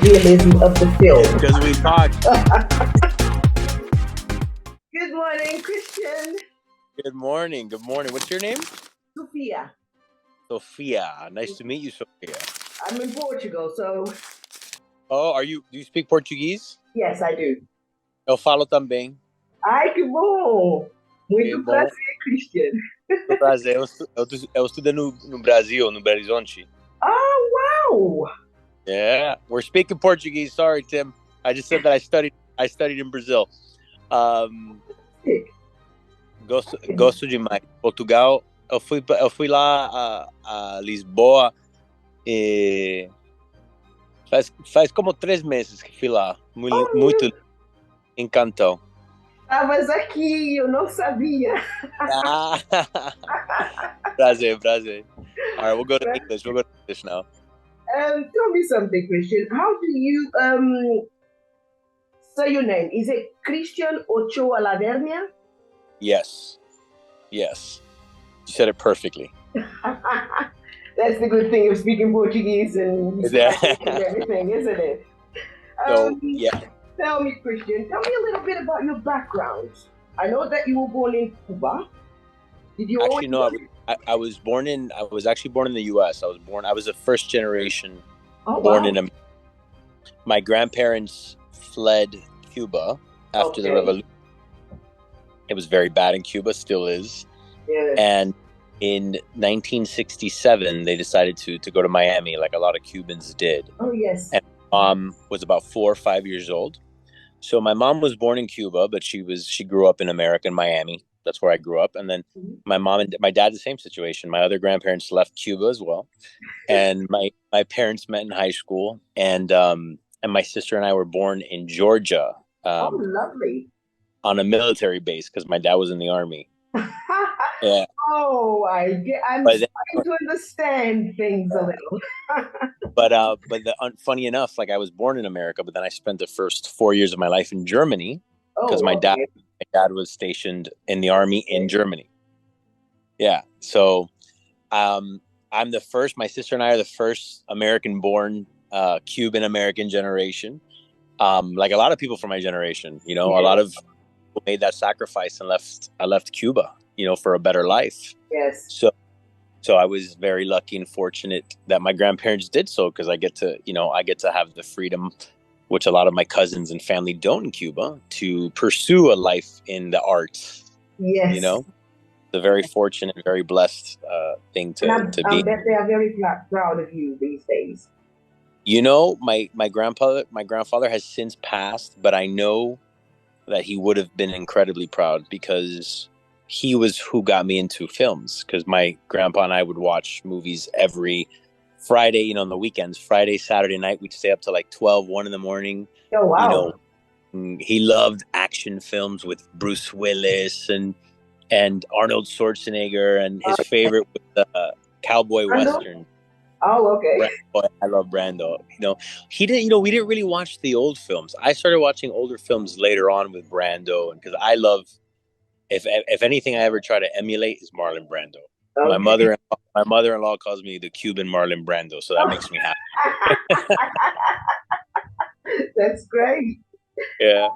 realism of the film. Because we talked. Good morning, Christian. Good morning. Good morning. What's your name? Sophia. Sophia. Nice to meet you, Sophia. I'm in Portugal, so Oh, do you speak Portuguese? yes, I do. Eu falo também. Ai, que bom! Muito Que bom. prazer, Christian. No prazer. Eu estudo no Brasil, no Belo Horizonte. Oh, wow! Yeah. We're speaking Portuguese. Sorry, Tim. I just said that I studied in Brazil. Gosto demais. Portugal. Eu fui lá a Lisboa e faz como 3 meses que fui lá. Muito encantou. Estavas aqui, eu não sabia. Prazer. All right, we'll go to English now. Tell me something, Christian. How do you say your name? Is it Christian Ochoa Lavernia? Yes. You said it perfectly. That's the good thing of speaking Portuguese and everything, isn't it? So, yeah. Tell me, Christian, tell me a little bit about your background. I know that you were born in Cuba. Did you actually no? I was actually born in the U.S. I was a first generation born in America. My grandparents fled Cuba after the revolution. It was very bad in Cuba, still is. Yes. And in 1967, they decided to go to Miami, like a lot of Cubans did. Oh, yes. And my mom was about 4 or 5 years old. So my mom was born in Cuba, but she grew up in America, in Miami. That's where I grew up. And then my mom and my dad, the same situation. My other grandparents left Cuba as well. And my parents met in high school. And my sister and I were born in Georgia. Oh, lovely. On a military base because my dad was in the army. Yeah. Oh, I'm trying to understand things a little. But funny enough, like I was born in America, but then I spent the first 4 years of my life in Germany because my dad was stationed in the army in Germany. Yeah. So I'm the first. My sister and I are the first American-born Cuban American generation. Like a lot of people from my generation, a lot of people made that sacrifice and left Cuba, for a better life. Yes. So I was very lucky and fortunate that my grandparents did so because I get to have the freedom, which a lot of my cousins and family don't in Cuba, to pursue a life in the arts. Yes. It's a very fortunate, very blessed thing to be. I bet they are very proud of you these days. My grandfather has since passed, but I know that he would have been incredibly proud because he was who got me into films. Because my grandpa and I would watch movies every Friday, on the weekends, Friday, Saturday night. We'd stay up to like 12, 1 in the morning. Oh, wow. He loved action films with Bruce Willis and Arnold Schwarzenegger, and his favorite was cowboy western. Oh, okay. Brando. I love Brando. We didn't really watch the old films. I started watching older films later on with Brando, and because I love, if anything I ever try to emulate is Marlon Brando. Okay. My mother-in-law calls me the Cuban Marlon Brando, so that makes me happy. That's great. Yeah.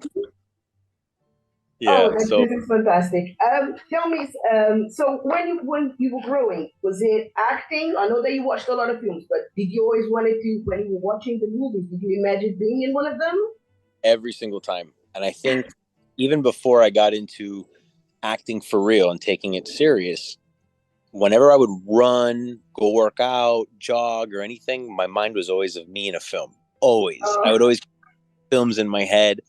Yeah. This is fantastic. Tell me, so when you were growing, was it acting? I know that you watched a lot of films, but did you always wanted to, when you were watching the movies, did you imagine being in one of them? Every single time. And I think even before I got into acting for real and taking it serious, whenever I would run, go work out, jog, or anything, my mind was always of me in a film. Always. I would always films in my head.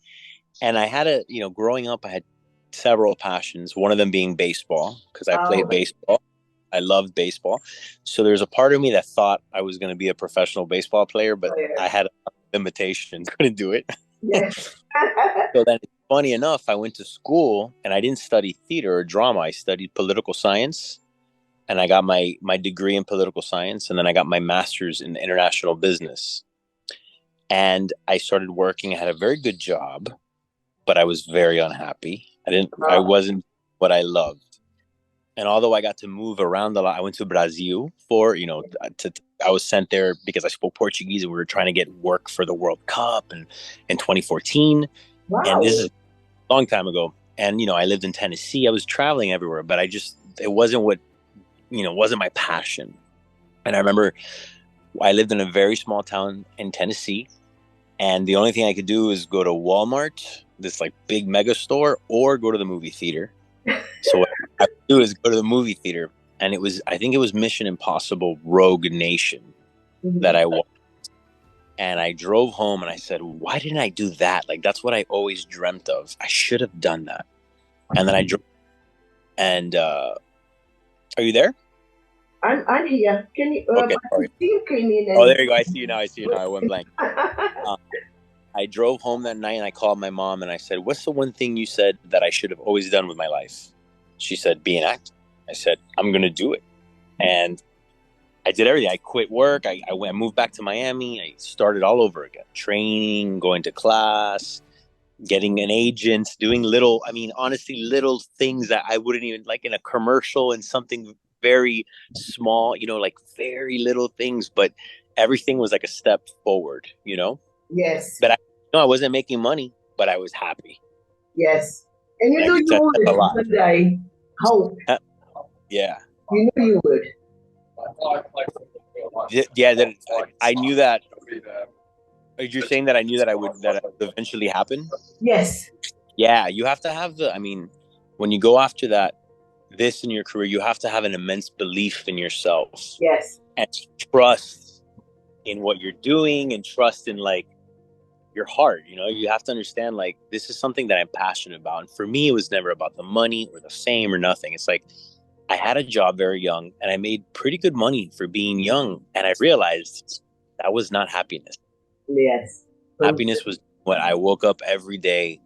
And I had growing up, I had several passions, one of them being baseball, because I played baseball. I loved baseball. So there's a part of me that thought I was going to be a professional baseball player, but I had limitations, couldn't do it. Yes. So then, funny enough, I went to school and I didn't study theater or drama. I studied political science, and I got my degree in political science, and then I got my master's in international business. And I started working. I had a very good job, but I was very unhappy. I wasn't what I loved. And although I got to move around a lot, I went to Brazil for, to I was sent there because I spoke Portuguese and we were trying to get work for the World Cup and in 2014. And this Wow. is a long time ago. And, you know, I lived in Tennessee. I was traveling everywhere, but it wasn't what, you know, wasn't my passion. And I remember I lived in a very small town in Tennessee. And the only thing I could do is go to Walmart, this like big mega store, or go to the movie theater. So what I would do is go to the movie theater. And I think it was Mission Impossible Rogue Nation that I watched. And I drove home and I said, why didn't I do that? Like, that's what I always dreamt of. I should have done that. And then I drove. And are you there? I'm here. Can you? Okay, sorry. You came in and. Oh, there you go. I see you now. I went blank. I drove home that night and I called my mom and I said, what's the one thing you said that I should have always done with my life? She said, be an actor. I said, I'm going to do it. And I did everything. I quit work. I moved back to Miami. I started all over again, training, going to class, getting an agent, doing honestly, little things that I wouldn't even like in a commercial and something very small, you know, like very little things, but everything was like a step forward, you know? Yes. But I wasn't making money, but I was happy. Yes. And you And knew you would one day. Hope. Yeah. You knew you would. Yeah, I knew that. You're saying that I knew that would eventually happen? Yes. Yeah, you have to have when you go after this in your career, you have to have an immense belief in yourself. Yes. And trust in what you're doing and trust in like your heart. You know, you have to understand like this is something that I'm passionate about. And for me, it was never about the money or the fame or nothing. It's like I had a job very young and I made pretty good money for being young. And I realized that was not happiness. Yes. Happiness was what I woke up every day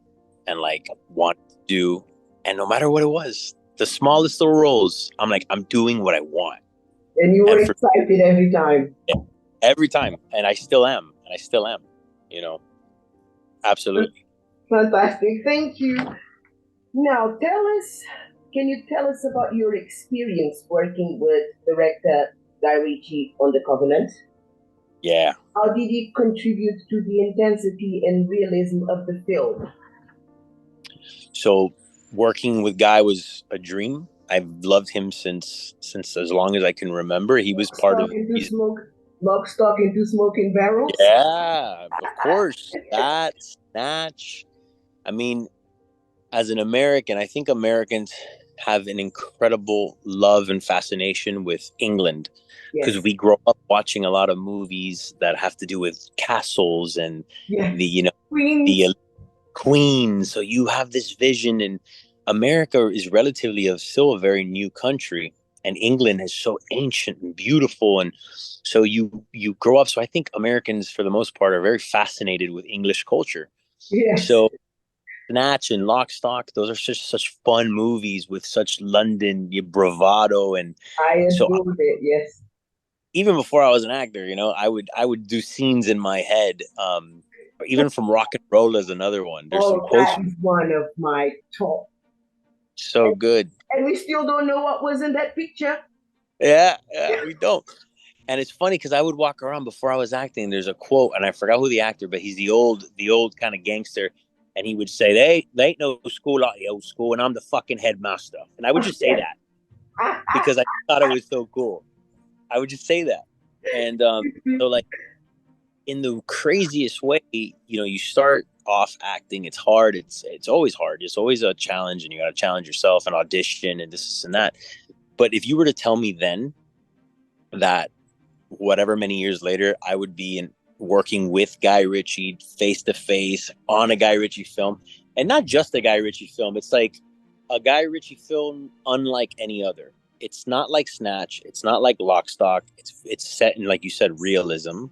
and like wanted to do. And no matter what it was, the smallest little roles, I'm like, I'm doing what I want. And you were excited every time. Yeah, every time. And I still am. You know, absolutely. Fantastic. Thank you. Now, can you tell us about your experience working with director Guy Ritchie on The Covenant? Yeah. How did it contribute to the intensity and realism of the film? So working with Guy was a dream. I've loved him since as long as I can remember. He was part of Lock, Stock, and Two Smoking Barrels? Yeah, of course. That, Snatch. I mean, as an American, I think Americans have an incredible love and fascination with England because we grow up watching a lot of movies that have to do with castles and the Queen. So you have this vision, and America is relatively still a very new country, and England is so ancient and beautiful, and so you grow up. So I think Americans, for the most part, are very fascinated with English culture. Yes. So Snatch and Lock, Stock, those are such fun movies with such London bravado, and I adored it. Yes. Even before I was an actor, you know, I would do scenes in my head. Even from Rock and Roll is another one. There's some quotes. That is one of my top. So good. And we still don't know what was in that picture. Yeah, we don't. And it's funny because I would walk around before I was acting. There's a quote, and I forgot who the actor, but he's the old kind of gangster. And he would say, they ain't no school like the old school, and I'm the fucking headmaster. And I would just say that because I thought it was so cool. I would just say that. And so like in the craziest way, you know, you start off acting, it's hard. It's always hard. It's always a challenge, and you got to challenge yourself and audition and this and that. But if you were to tell me then that whatever many years later, I would be working with Guy Ritchie face to face on a Guy Ritchie film, and not just a Guy Ritchie film. It's like a Guy Ritchie film unlike any other. It's not like Snatch. It's not like Lock, Stock. It's set in, like you said, realism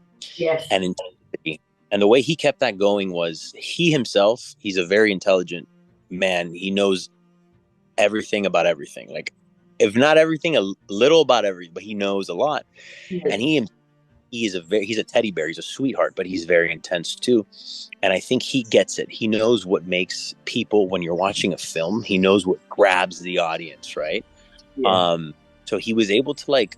and intensity. And the way he kept that going was he's a very intelligent man. He knows everything about everything. Like, if not everything, a little about everything, but he knows a lot. And he's a teddy bear. He's a sweetheart, but he's very intense too. And I think he gets it. He knows what makes people, when you're watching a film, he knows what grabs the audience, right? So he was able to like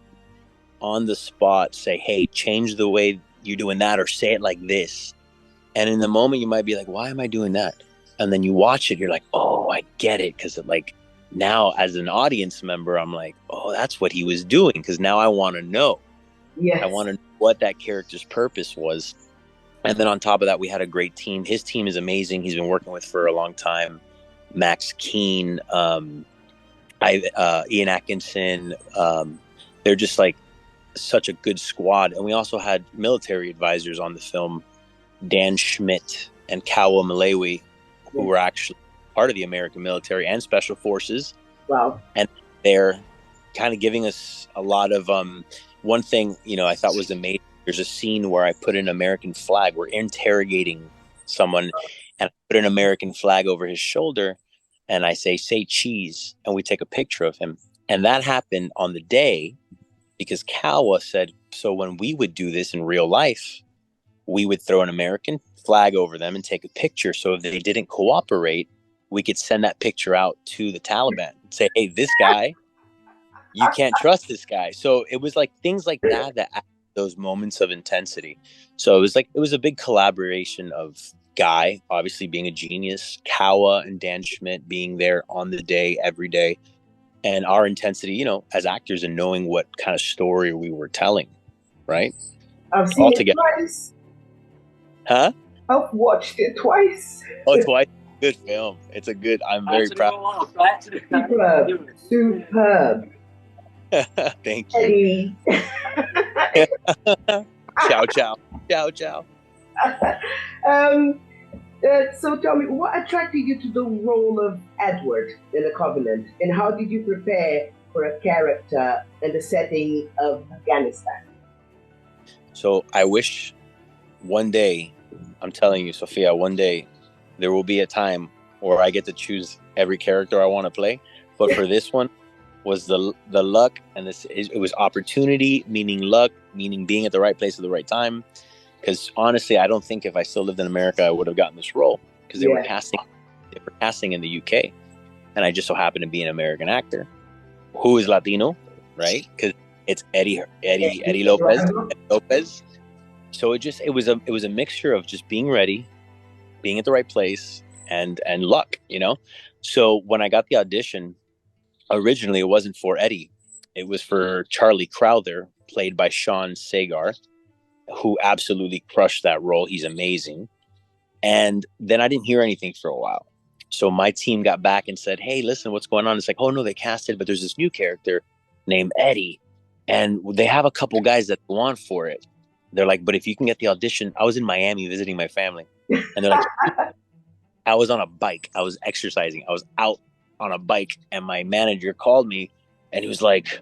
on the spot say, hey, change the way you're doing that or say it like this. And in the moment you might be like, why am I doing that? And then you watch it, you're like, oh, I get it. Because like now as an audience member, I'm like, oh, that's what he was doing. Because now I want to know. Yes. I want to know what that character's purpose was. And then on top of that, we had a great team. His team is amazing. He's been working with for a long time. Max Keane, Ian Atkinson. They're just like such a good squad. And we also had military advisors on the film, Dan Schmidt and Kawa Malawi, who were actually part of the American military and special forces. Wow. And they're kind of giving us a lot of one thing, you know, I thought was amazing. There's a scene where I put an American flag. We're interrogating someone, and I put an American flag over his shoulder, and I say cheese, and we take a picture of him. And that happened on the day because Kawa said, so when we would do this in real life, we would throw an American flag over them and take a picture. So if they didn't cooperate, we could send that picture out to the Taliban and say, hey, this guy, you can't trust this guy. So it was like things like that added those moments of intensity. So it was a big collaboration of Guy, obviously being a genius, Kawa and Dan Schmidt being there on the day, every day, and our intensity, you know, as actors and knowing what kind of story we were telling, right? I've seen it twice. Huh? I've watched it twice. Oh, twice. Good film. It's a good. I'm very proud. Superb. Thank you. Ciao, ciao. Ciao, ciao. So tell me, what attracted you to the role of Edward in The Covenant, and how did you prepare for a character in the setting of Afghanistan? So I wish one day, I'm telling you, Sophia, one day there will be a time where I get to choose every character I want to play. But for this one was the luck, and it was opportunity, meaning luck, meaning being at the right place at the right time. Because honestly, I don't think if I still lived in America, I would have gotten this role, because they were casting in the UK, and I just so happened to be an American actor who is Latino, right? Because it's Eddie Lopez. So it was a mixture of just being ready, being at the right place, and luck, you know. So when I got the audition, originally it wasn't for Eddie, it was for Charlie Crowther, played by Sean Sagar, who absolutely crushed that role. He's amazing. And then I didn't hear anything for a while. So my team got back and said, hey, listen, what's going on? It's like, oh no, they casted, but there's this new character named Eddie, and they have a couple guys that go on for it. They're like, but if you can get the audition. I was in Miami visiting my family, and they're like, I was on a bike. I was exercising. I was out on a bike, and my manager called me, and he was like,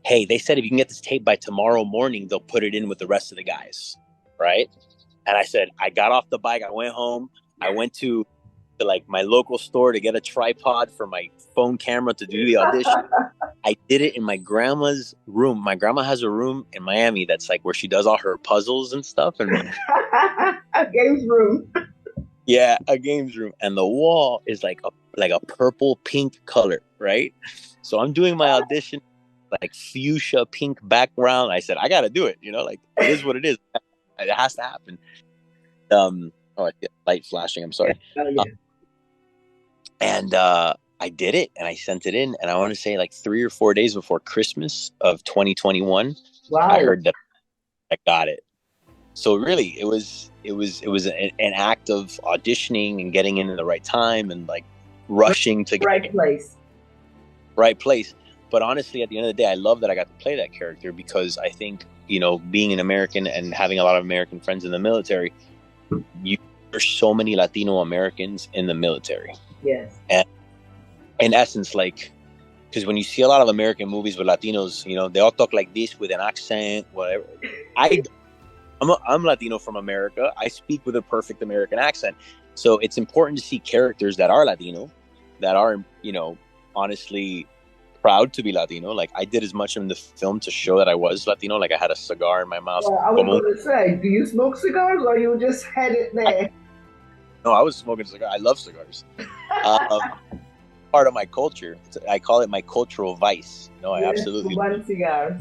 hey, they said if you can get this tape by tomorrow morning, they'll put it in with the rest of the guys, right? And I said, I got off the bike, I went home, I went to like my local store to get a tripod for my phone camera to do the audition. I did it in my grandma's room. My grandma has a room in Miami that's like where she does all her puzzles and stuff. And a games room. Yeah, a games room. And the wall is like a purple pink color, right? So I'm doing my audition, like fuchsia pink background. I said, I got to do it, you know, like it is what it is. It has to happen. I see a light flashing. I'm sorry. And I did it, and I sent it in, and I want to say like 3 or 4 days before Christmas of 2021, wow. I heard that I got it. So really, it was an act of auditioning and getting in at the right time and like rushing to right place. But honestly, at the end of the day, I love that I got to play that character, because I think, you know, being an American and having a lot of American friends in the military, there's so many Latino Americans in the military. Yes. And in essence, like, because when you see a lot of American movies with Latinos, you know, they all talk like this with an accent, whatever. I'm Latino from America. I speak with a perfect American accent. So it's important to see characters that are Latino, that are, you know, honestly proud to be Latino. Like, I did as much in the film to show that I was Latino. Like, I had a cigar in my mouth. Well, I was going to say, do you smoke cigars, or you just had it there? No, I was smoking a cigar. I love cigars. part of my culture. I call it my cultural vice. No, I Yes, absolutely. one cigar.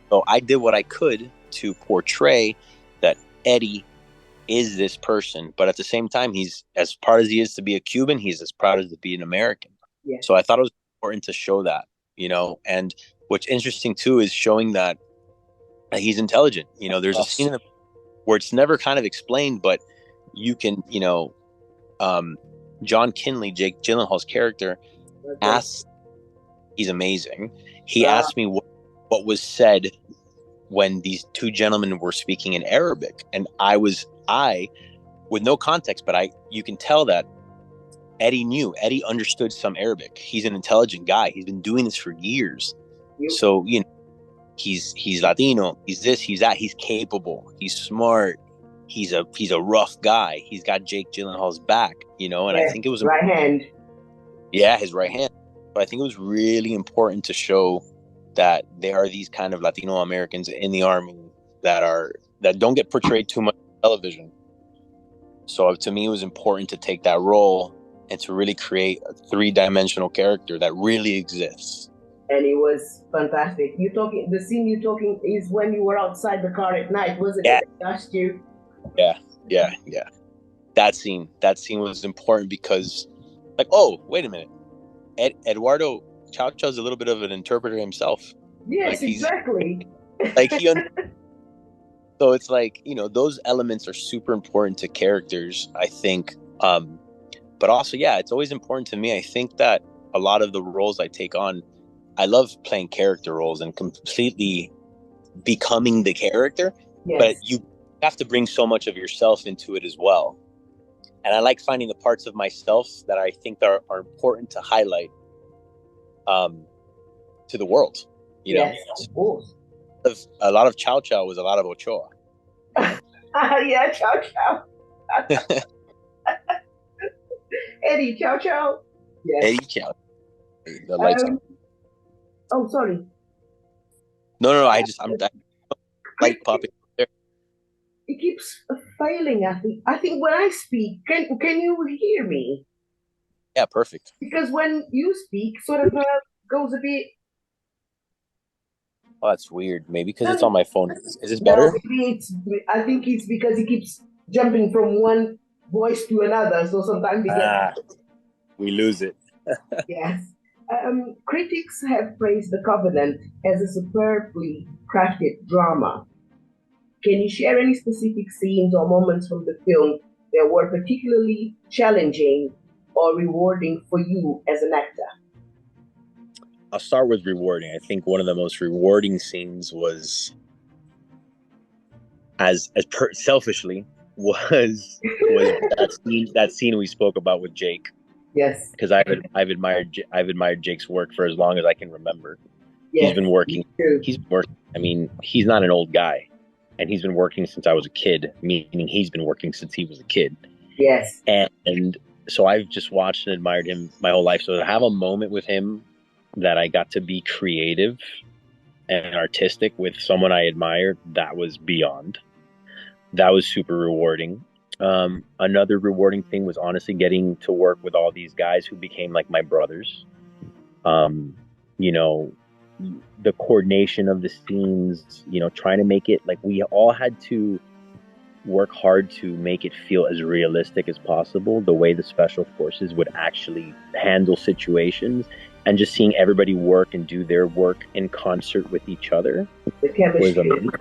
So I did what I could to portray that Eddie is this person, but at the same time, he's as proud as he is to be a Cuban, he's as proud as to be an American. Yes. So I thought it was important to show that, and what's interesting too is showing that he's intelligent. There's a scene where it's never kind of explained, but you can, John Kinley, Jake Gyllenhaal's character, asks, he's amazing. He asked me what was said when these two gentlemen were speaking in Arabic, and I with no context, but you can tell that Eddie understood some Arabic. He's an intelligent guy. He's been doing this for years. So, he's Latino, he's this, he's that, he's capable, he's smart, he's a rough guy. He's got Jake Gyllenhaal's back, and I think it was right hand. Yeah, his right hand. But I think it was really important to show that there are these kind of Latino Americans in the army that don't get portrayed too much on television. So to me, it was important to take that role and to really create a 3-dimensional character that really exists. And it was fantastic. The scene you're talking is when you were outside the car at night, wasn't it? Just you. Yeah. That scene was important because, like, oh, wait a minute. Eduardo Chow Chow's a little bit of an interpreter himself. Yes, exactly. So it's like, those elements are super important to characters, I think. But also, it's always important to me. I think that a lot of the roles I take on, I love playing character roles and completely becoming the character. Yes. But you have to bring so much of yourself into it as well. And I like finding the parts of myself that I think are important to highlight to the world. Yes, of course. A lot of Chow Chow was a lot of Ochoa. Yeah, Chow Chow. Eddie Chow Chow. Yes. Eddie Chow. The lights on. Oh, sorry. No. I'm light popping there. It keeps failing. I think when I speak, can you hear me? Yeah, perfect. Because when you speak, sort of goes a bit. Oh, that's weird. Maybe because it's on my phone. Is this better? No, I think it's because it keeps jumping from one voice to another. So sometimes we lose it. Yes. Critics have praised The Covenant as a superbly crafted drama. Can you share any specific scenes or moments from the film that were particularly challenging or rewarding for you as an actor? I'll start with rewarding. I think one of the most rewarding scenes was, selfishly, was that scene we spoke about with Jake. Yes, because I've admired Jake's work for as long as I can remember. Yes, he's been working. I mean, he's not an old guy, and he's been working since I was a kid. Meaning, he's been working since he was a kid. Yes, and so I've just watched and admired him my whole life. So to have a moment with him that I got to be creative and artistic with someone I admired, that was beyond. That was super rewarding. Another rewarding thing was honestly getting to work with all these guys who became like my brothers. The coordination of the scenes, trying to make it like we all had to work hard to make it feel as realistic as possible, the way the special forces would actually handle situations, and just seeing everybody work and do their work in concert with each other was amazing.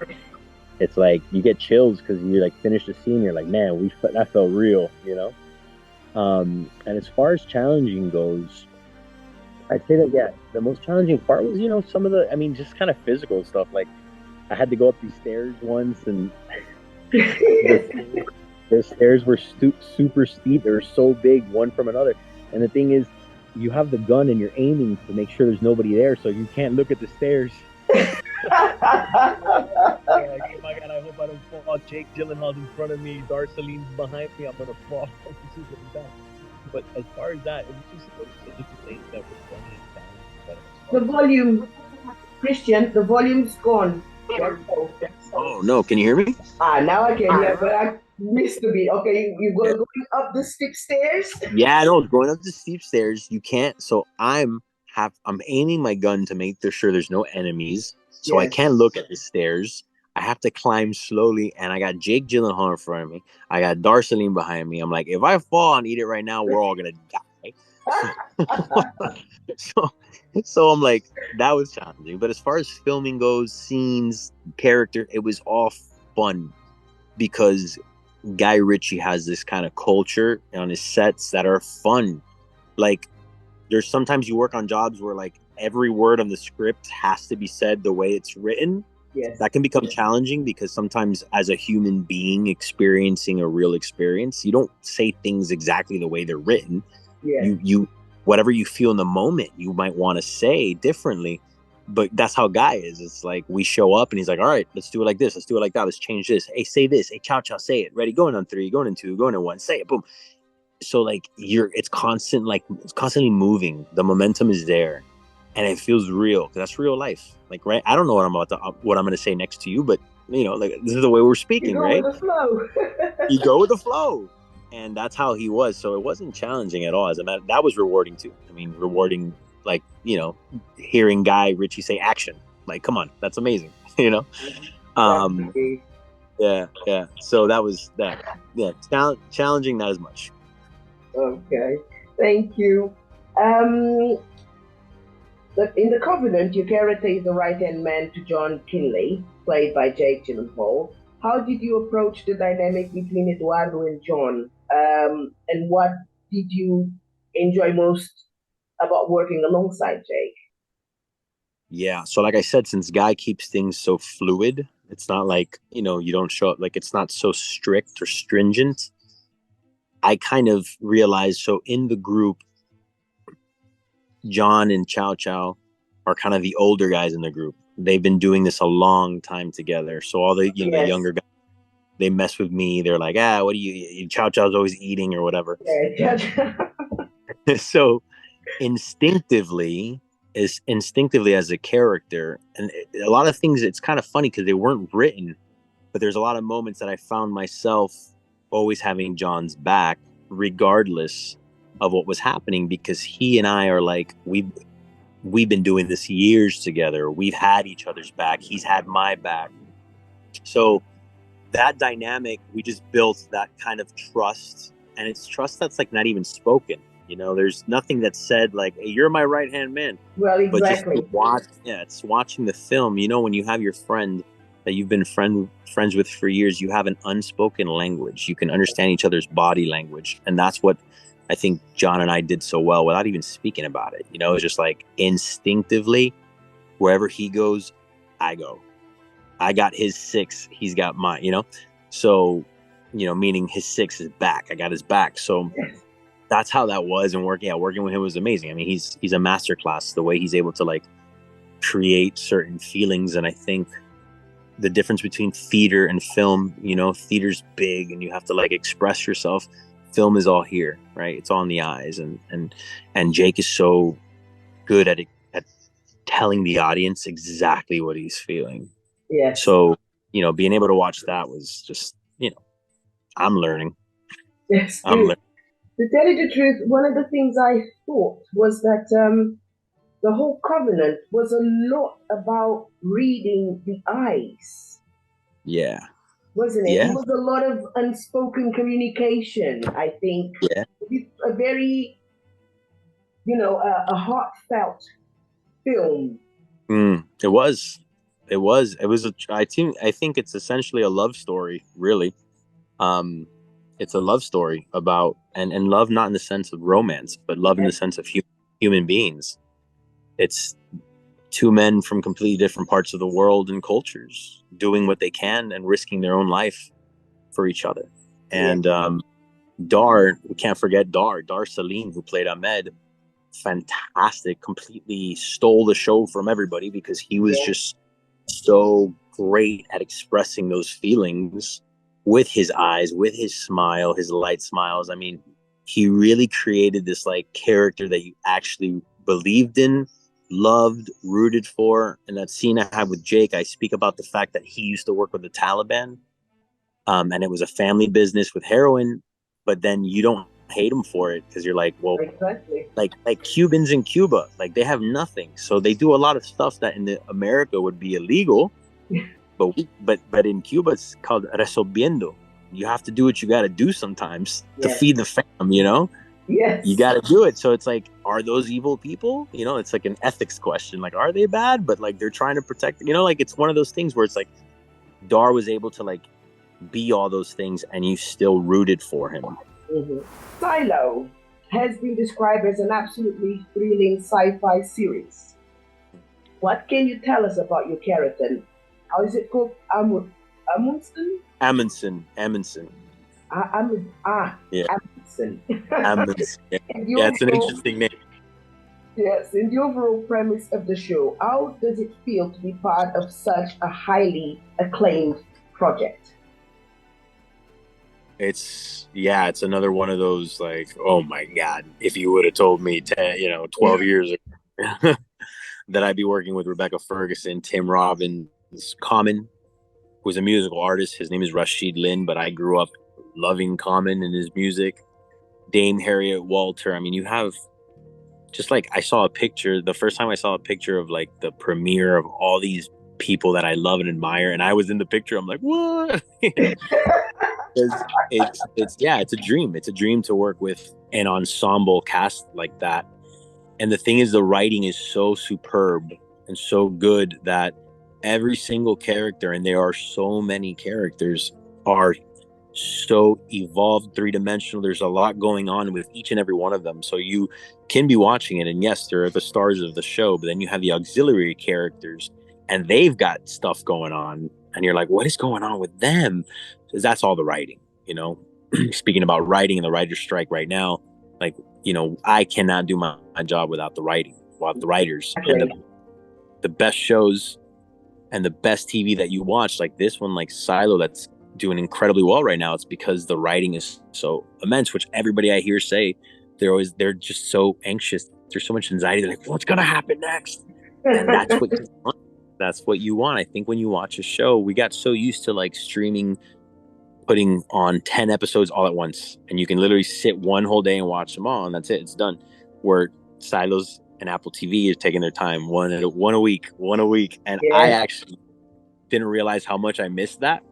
It's like you get chills because you like finish the scene, you're like, man, that felt real, And as far as challenging goes, I'd say that the most challenging part was some of just kind of physical stuff. Like I had to go up these stairs once, and the stairs were super steep. They were so big, one from another. And the thing is, you have the gun and you're aiming to make sure there's nobody there, so you can't look at the stairs. Like, oh my God, I hope I don't fall. Jake Gyllenhaal's in front of me. Dar Salim's behind me. I'm going to fall. But as far as that, it was just physical things that were funny and fun. The volume, Christian, the volume's gone. Oh, no. Can you hear me? Now I can hear, but Used to be. Okay, you Yeah. go going up the steep stairs? Yeah, no, going up the steep stairs, you can't. So I'm aiming my gun to make sure there's no enemies. So I Yes. can't look at the stairs. I have to climb slowly, and I got Jake Gyllenhaal in front of me. I got Darceline behind me. I'm like, if I fall and eat it right now, we're all gonna die. So, so, so I'm like, that was challenging. But as far as filming goes, scenes, character, it was all fun because Guy Ritchie has this kind of culture on his sets that are fun. Like there's sometimes you work on jobs where like every word on the script has to be said the way it's written. Yes. That can become challenging because sometimes as a human being experiencing a real experience, you don't say things exactly the way they're written. Yes. You whatever you feel in the moment, you might want to say differently. But that's how Guy is. It's like we show up and he's like, all right, let's do it like this. Let's do it like that. Let's change this. Hey, say this. Hey, chow chow, say it. Ready? Going on three, going on two, going on one. Say it. Boom. So like it's constant, like it's constantly moving. The momentum is there, and it feels real. That's real life. Like right, I don't know what I'm going to say next to you, but like this is the way we're You speaking, go with right? the flow. You go with the flow, and that's how he was. So it wasn't challenging at all. As a matter, that was rewarding too. I mean, rewarding, like hearing Guy Ritchie say action. Like, come on, that's amazing. Um, Definitely. yeah. So that was that. Yeah, challenging, not as much. Okay. Thank you. Um, in The Covenant, your character is the right hand man to John Kinley, played by Jake Gyllenhaal. How did you approach the dynamic between Eduardo and John? And what did you enjoy most about working alongside Jake? Yeah. So like I said, since Guy keeps things so fluid, it's not like, you don't show up, like it's not so strict or stringent. I kind of realized, so in the group, John and Chow Chow are kind of the older guys in the group. They've been doing this a long time together. So all the, Yes. younger guys, they mess with me. They're like, what do Chow Chow's always eating or whatever. Yeah. So instinctively instinctively as a character, and a lot of things, it's kind of funny because they weren't written, but there's a lot of moments that I found myself always having John's back regardless of what was happening, because he and I are like, we've been doing this years together. We've had each other's back. He's had my back. So that dynamic, we just built that kind of trust, and it's trust that's like not even spoken. There's nothing that's said like, hey, you're my right hand man. Well, But just to exactly. watch, yeah, it's watching the film. When you have your friend that you've been friends with for years, you have an unspoken language. You can understand each other's body language, and that's what I think John and I did so well without even speaking about it. It's just like instinctively, wherever he goes, I go. I got his six, he's got mine, So, meaning his six is back. I got his back. So that's how that was. And working with him was amazing. I mean, he's a masterclass, the way he's able to like create certain feelings. And I think the difference between theater and film, theater's big and you have to like express yourself. Film is all here, right? It's all in the eyes. And Jake is so good at telling the audience exactly what he's feeling. Yes. So, being able to watch that was just, I'm learning. Yes. I'm learning. To tell you the truth, one of the things I thought was that the whole covenant was a lot about reading the eyes, Yeah. wasn't it? It Yeah. was a lot of unspoken communication, I think. Yeah. It's a very, a heartfelt film. It was. It was. It was. I think it's essentially a love story, really. Um, it's a love story about and love, not in the sense of romance, but love in the sense of human beings. It's two men from completely different parts of the world and cultures doing what they can and risking their own life for each other. Yeah. And we can't forget Dar Salim, who played Ahmed. Fantastic, completely stole the show from everybody because he was Yeah. just so great at expressing those feelings with his eyes, with his smile, his light smiles. I mean, he really created this like character that you actually believed in, loved, rooted for. And that scene I had with Jake, I speak about the fact that he used to work with the Taliban. and it was a family business with heroin, but then you don't hate them for it because you're like, well, Exactly. like Cubans in Cuba, like they have nothing, so they do a lot of stuff that in America would be illegal, but in Cuba it's called resolviendo. You have to do what you got to do sometimes to Yes. feed the fam, you know. Yes. You got to do it. So it's like, are those evil people? You know, it's like an ethics question. Like, are they bad? But like, they're trying to protect, you know, like it's one of those things where it's like Dar was able to like be all those things and you still rooted for him. Mm-hmm. Silo has been described as an absolutely thrilling sci-fi series. What can you tell us about your character? How is it called? Amundsen? Amundsen. Yeah. Amundsen. Amundsen. Yeah, it's an interesting name. Yes, in the overall premise of the show, how does it feel to be part of such a highly acclaimed project? It's another one of those like, oh my God, if you would have told me 12 years ago that I'd be working with Rebecca Ferguson, Tim Robbins, Common, who's a musical artist. His name is Rashid Lynn, but I grew up loving Common and his music. Dame Harriet Walter. I mean, you have just like, I saw a picture, the first time I saw a picture of like the premiere of all these people that I love and admire, and I was in the picture, I'm like, what? It's a dream. It's a dream to work with an ensemble cast like that. And the thing is, the writing is so superb and so good that every single character, and there are so many characters, are so evolved, three-dimensional. There's a lot going on with each and every one of them. So you can be watching it, and yes, they're the stars of the show, but then you have the auxiliary characters, and they've got stuff going on, and you're like, what is going on with them? Because that's all the writing, you know. Speaking about writing and the writer's strike right now, like, you know, I cannot do my job without the writing, without the writers. Exactly. And the best shows and the best TV that you watch, like this one, like Silo, that's doing incredibly well right now, it's because the writing is so immense, which everybody I hear say they're just so anxious. There's so much anxiety. They're like, what's gonna happen next? And that's what you want. That's what you want. I think when you watch a show, we got so used to like streaming, putting on 10 episodes all at once, and you can literally sit one whole day and watch them all, and that's it. It's done. Where Silos and Apple TV is taking their time, one a week. And Yeah. I actually didn't realize how much I missed that,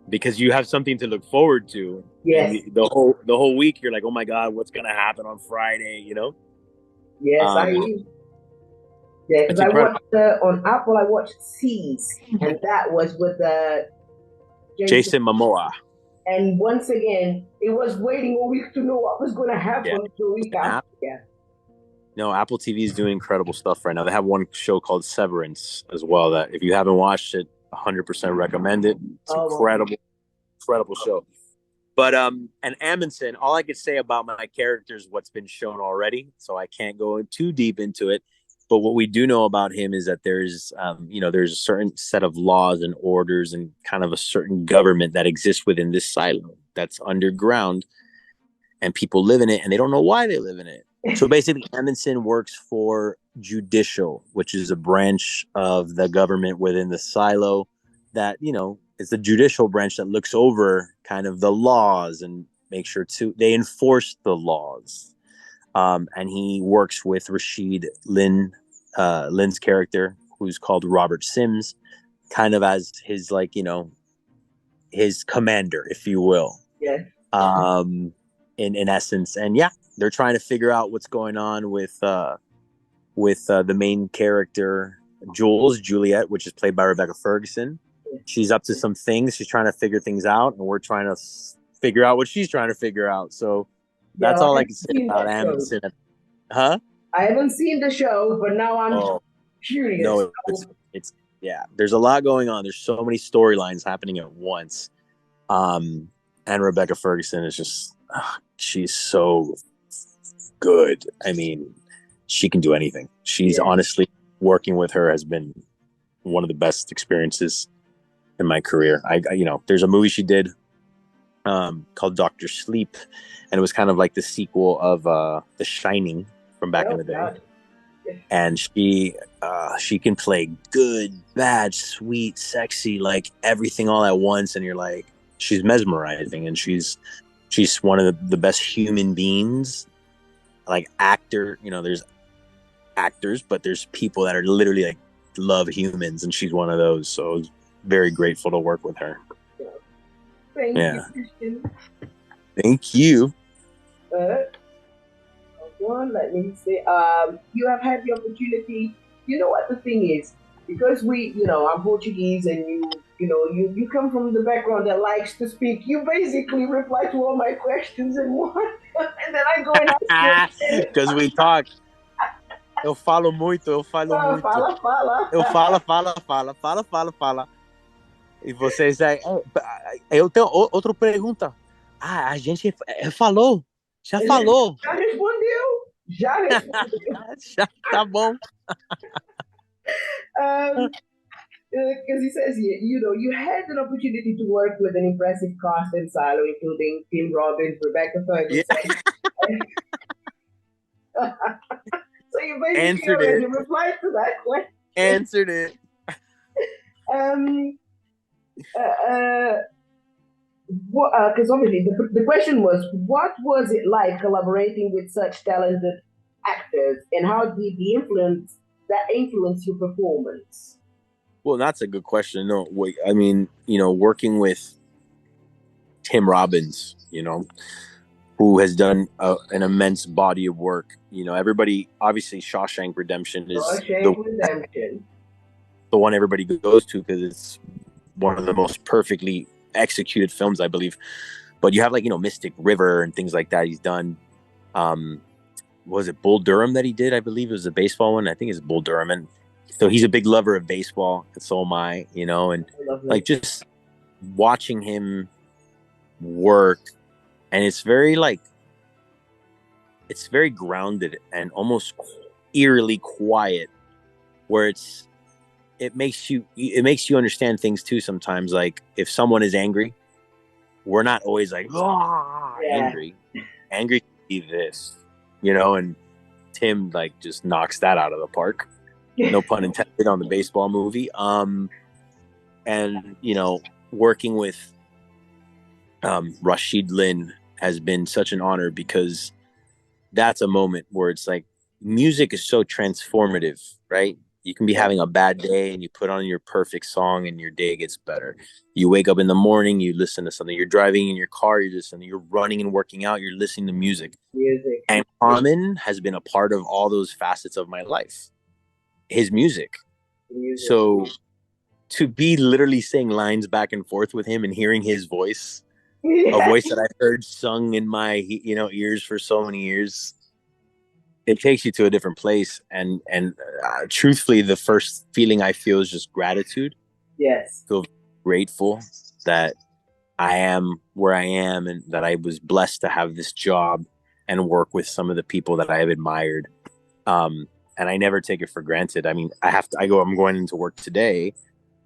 because you have something to look forward to. Yes. And the whole week you're like, oh my God, what's gonna happen on Friday? You know? Yes, because I watched on Apple. I watched Seas, and that was with Jason Momoa. And once again, it was waiting a week to know what was going to happen the week after. Yeah. No, Apple TV is doing incredible stuff right now. They have one show called Severance as well, that if you haven't watched it, 100% recommend it. It's incredible show. But and Amundsen, all I could say about my character is what's been shown already, so I can't go too deep into it. But what we do know about him is that there's there's a certain set of laws and orders and kind of a certain government that exists within this silo that's underground, and people live in it and they don't know why they live in it. So basically, Amundsen works for Judicial, which is a branch of the government within the silo that, you know, it's the judicial branch that looks over kind of the laws and make sure they enforce the laws. And he works with Rashid Lynn, Lynn's character, who's called Robert Sims, kind of as his, like, you know, his commander, if you will. Yeah. In essence. And yeah, they're trying to figure out what's going on with the main character, Juliet, which is played by Rebecca Ferguson. She's up to some things. She's trying to figure things out, and we're trying to figure out what she's trying to figure out. So that's all I can say about Amundsen. Huh? I haven't seen the show, but now I'm curious. No, it's there's a lot going on. There's so many storylines happening at once. And Rebecca Ferguson is just, she's so good. I mean, she can do anything. She's honestly, working with her has been one of the best experiences in my career. There's a movie she did called Dr. Sleep, and it was kind of like the sequel of The Shining from back in the day. God. And she can play good, bad, sweet, sexy, like everything all at once, and you're like, she's mesmerizing, and she's one of the best human beings. Like actor, you know, there's actors, but there's people that are literally like love humans, and she's one of those. So I was very grateful to work with her. Thank you, Christian. Thank you. Let me say, you have had the opportunity. You know what the thing is, because I'm Portuguese, and you come from the background that likes to speak. You basically reply to all my questions in one, and then I go and ask you. Because we talk. Eu falo muito, eu falo muito. Fala. Eu fala. E vocês aí. Eu tenho outra pergunta. A gente falou. Já falou. Já respondeu. Já, tá bom. Because he says here, you had an opportunity to work with an impressive cast and silo, including Tim Robbins, Rebecca Ferguson. Yeah. So you basically already replied to that question. Answered it. Because obviously the question was, what was it like collaborating with such talented actors, and how did that influence your performance? Well, that's a good question. No, I mean, working with Tim Robbins, who has done an immense body of work. Everybody, obviously, Shawshank Redemption is the one everybody goes to because it's one of the most perfectly executed films, I believe. But you have Mystic River and things like that he's done. Was it Bull Durham that he did? I believe it was a baseball one. I think it's Bull Durham. And so he's a big lover of baseball, and so am I, and just watching him work, and it's very grounded and almost eerily quiet, where it makes you understand things too sometimes. Like if someone is angry, we're not always like angry can be this, and Tim just knocks that out of the park. No pun intended on the baseball movie. And working with Rashid Lynn has been such an honor, because that's a moment where it's like music is so transformative, right? You can be having a bad day and you put on your perfect song and your day gets better. You wake up in the morning, you listen to something. You're driving in your car, you're listening. You're running and working out, you're listening to music. And Common has been a part of all those facets of my life. His music. So to be literally saying lines back and forth with him and hearing his voice, a voice that I heard sung in my ears for so many years, it takes you to a different place. And truthfully, the first feeling I feel is just gratitude. Yes. I feel grateful that I am where I am, and that I was blessed to have this job and work with some of the people that I have admired. And I never take it for granted. I mean, I'm going into work today.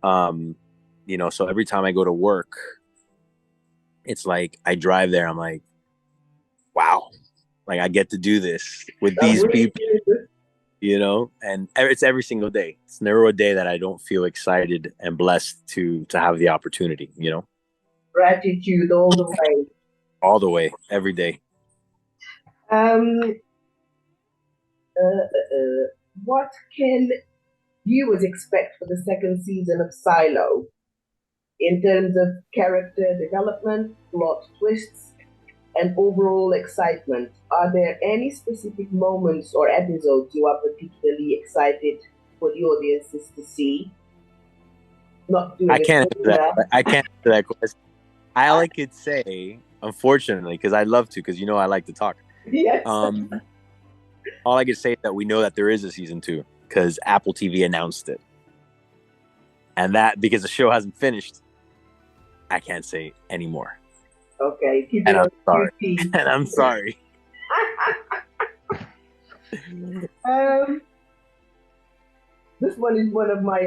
So every time I go to work, it's like I drive there, I'm like, wow, I get to do this with these people, and it's every single day. It's never a day that I don't feel excited and blessed to have the opportunity, Gratitude all the way. All the way, every day. What can viewers expect for the second season of Silo in terms of character development, plot twists, and overall excitement? Are there any specific moments or episodes you are particularly excited for the audiences to see? I can't answer that question. All I could say, unfortunately, because I love to, because I like to talk. Yes. All I could say is that we know that there is a season 2, because Apple TV announced it. And that, because the show hasn't finished, I can't say anymore. Okay. And I'm sorry. And I'm sorry. This one is one of my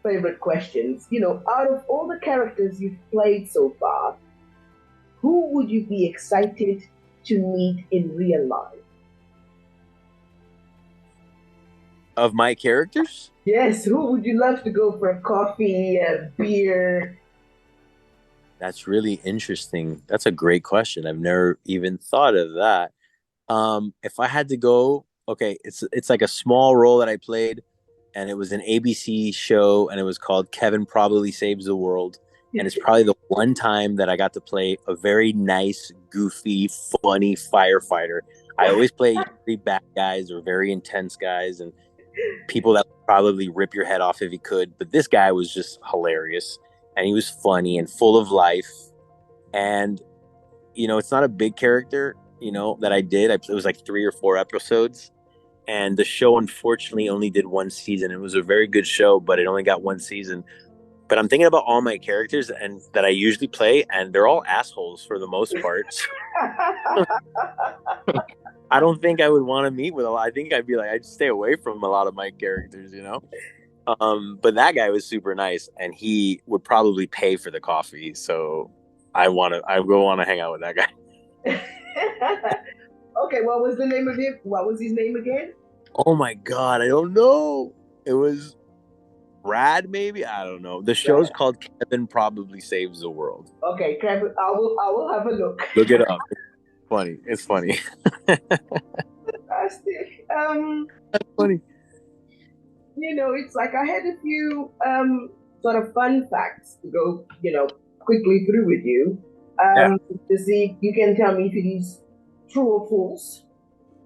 favorite questions. Out of all the characters you've played so far, who would you be excited to meet in real life? Of my characters? Yes. Who would you love to go for a coffee, a beer, That's really interesting. That's a great question. I've never even thought of that. If I had to go, okay, it's like a small role that I played, and it was an ABC show, and it was called Kevin Probably Saves the World. And it's probably the one time that I got to play a very nice, goofy, funny firefighter. I always play usually bad guys or very intense guys and people that would probably rip your head off if he could. But this guy was just hilarious, and he was funny and full of life. And it's not a big character, that I did. It was like 3 or 4 episodes, and the show unfortunately only did one season. It was a very good show, but it only got one season. But I'm thinking about all my characters and that I usually play, and they're all assholes for the most part. I don't think I would want to meet with a lot. I think I'd be like, I'd stay away from a lot of my characters, But that guy was super nice, and he would probably pay for the coffee. So I will want to hang out with that guy. Okay, what was the name of it? What was his name again? Oh my God, I don't know. It was Brad, maybe? I don't know. The show's called Kevin Probably Saves the World. Okay, Kevin, I will have a look. Look it up. It's funny. Fantastic. That's funny. It's like I had a few sort of fun facts to go, quickly through with you. To see if you can tell me if it is true or false.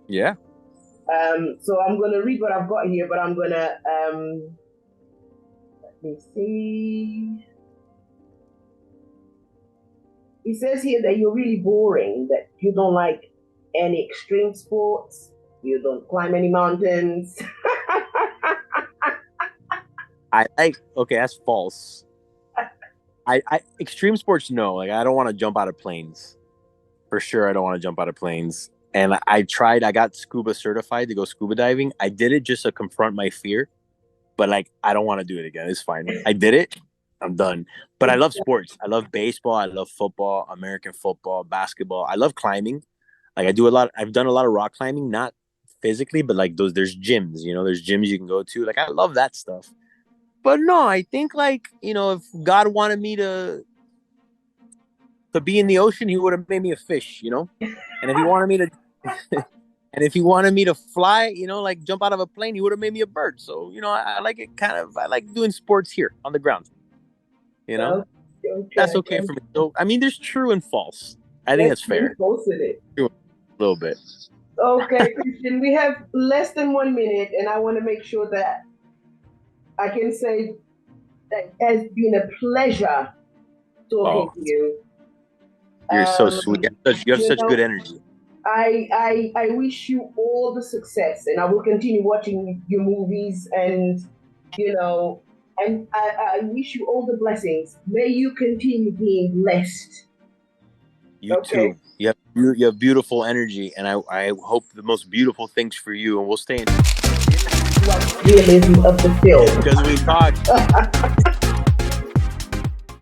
Yeah. So I'm gonna read what I've got here, but I'm gonna let me see. It says here that you're really boring, that you don't like any extreme sports, you don't climb any mountains. Okay, that's false. I extreme sports, no. Like, I don't want to jump out of planes. For sure, I don't want to jump out of planes. And I got scuba certified to go scuba diving. I did it just to confront my fear. But, like, I don't want to do it again. It's fine. I did it. I'm done. But I love sports. I love baseball. I love football, American football, basketball. I love climbing. Like, I've done a lot of rock climbing, not physically, but like there's gyms, there's gyms you can go to. Like, I love that stuff. But no, I think, like, if God wanted me to be in the ocean, he would have made me a fish, And if he wanted me to and if he wanted me to fly, like jump out of a plane, he would have made me a bird. So, I like it I like doing sports here on the ground. Okay. That's okay for me. So, I mean, there's true and false. I think that's fair. False in it. A little bit. Okay, Christian, we have less than 1 minute, and I want to make sure that I can say that it has been a pleasure talking to you. You're so sweet. You have such good energy. I wish you all the success, and I will continue watching your movies, and and I wish you all the blessings. May you continue being blessed. You too. You have beautiful energy, and I hope the most beautiful things for you, and we'll stay in touch. Realism of the film. Because we talk.